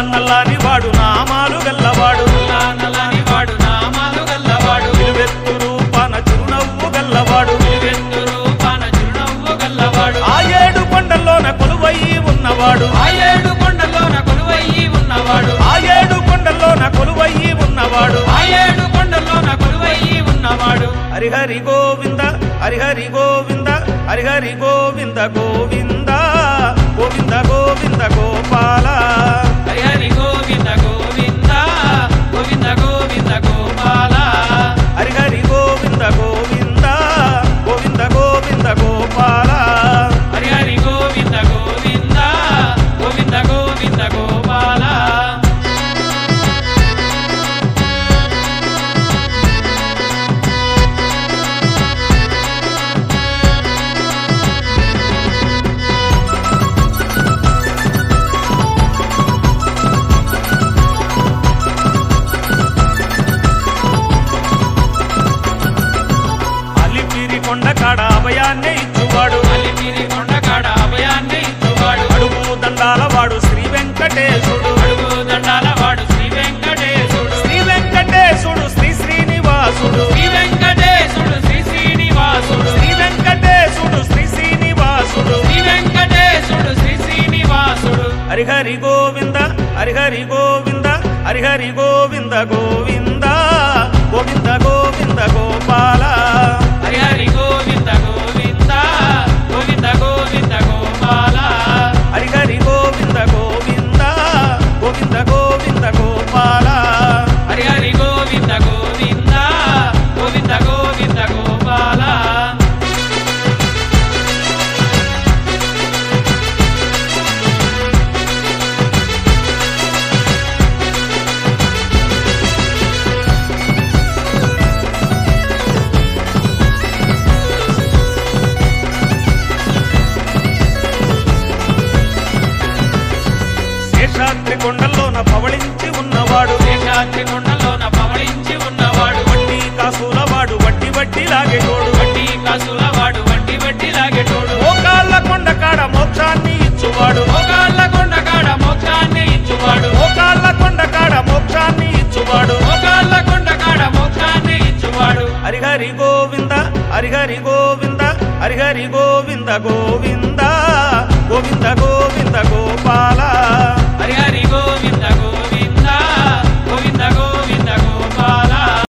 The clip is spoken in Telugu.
నల్లాని వాడు నామాలు గల్లవాడు నల్లని వాడు నామాలు గల్లవాడు నిలువెత్తు రూపాన చిరునవ్వు గల్లవాడు నిలువెత్తు రూపాన చిరునవ్వు గల్లవాడు ఆ ఏడు కొండల్లోన కొలువయి ఉన్నవాడు ఆ ఏడు కొండల్లోన కొలువయి ఉన్నవాడు ఆ ఏడు కొండల్లోన కొలువయి ఉన్నవాడు ఆ ఏడు కొండల్లోన కొలువయి ఉన్నవాడు హరిహరి గోవింద హరిహరి గోవింద హరిహరి గోవింద గోవింద గోవింద గోవింద గోపాల హరి గోవింద గోవింద గోవింద గోవింద గోపాల హరిహరి గోవింద గోవింద గోవింద గోవింద గోపాల హరి గోవింద గోవింద గోవింద గోవింద గోపాల అలిపిరి కొండ కాడ అభయాన్నే ఇచ్చువాడు అలిపిరి కొండ కాడ అభయాన్ని ఇచ్చువాడు అడుగు దండాల వాడు శ్రీ వెంకటేశుడు అడుగు దండాల వాడు శ్రీ వెంకటేశుడు శ్రీ వెంకటేశుడు శ్రీ శ్రీనివాసుడు శ్రీ వెంకటేశుడు శ్రీ శ్రీనివాసుడు శ్రీ వెంకటేశుడు శ్రీ శ్రీనివాసుడు శ్రీ వెంకటేశుడు శ్రీ శ్రీనివాసుడు హరిహరి గోవింద హరిహరి గోవింద హరిహరి గోవింద గోవింద గోవింద గోవింద గోపాల హరి గోవింద గోవింద గోవింద గోవింద గోపాల హరిహరి గోవింద గోవింద గోవింద గోవింద గోపాల హరి గోవింద గోవింద గోవింద గోవింద గోపాల శేషాద్రి కొండల్లోన పవళించి ఉన్నవాడు శేషాద్రి కొండలోన పవళించి ఉన్నవాడు వడ్డీ కాసుల వాడు వడ్డీ వడ్డీ లాగేటోడు వడ్డీ కాసుల వాడు వడ్డీ వడ్డీ లాగేటోడు మోకాళ్ళ కొండ కాడ మోక్షాన్ని ఇచ్చువాడు మోకాళ్ళ కొండ కాడ మోక్షాన్ని ఇచ్చువాడు మోకాళ్ళ కొండ కాడ మోక్షాన్ని ఇచ్చువాడు మోకాళ్ళ కొండ కాడ మోక్షాన్ని ఇచ్చువాడు హరిహరి గోవింద హరిహరి గోవింద హరిహరి గోవింద గోవింద గోవింద గోవింద గోపాల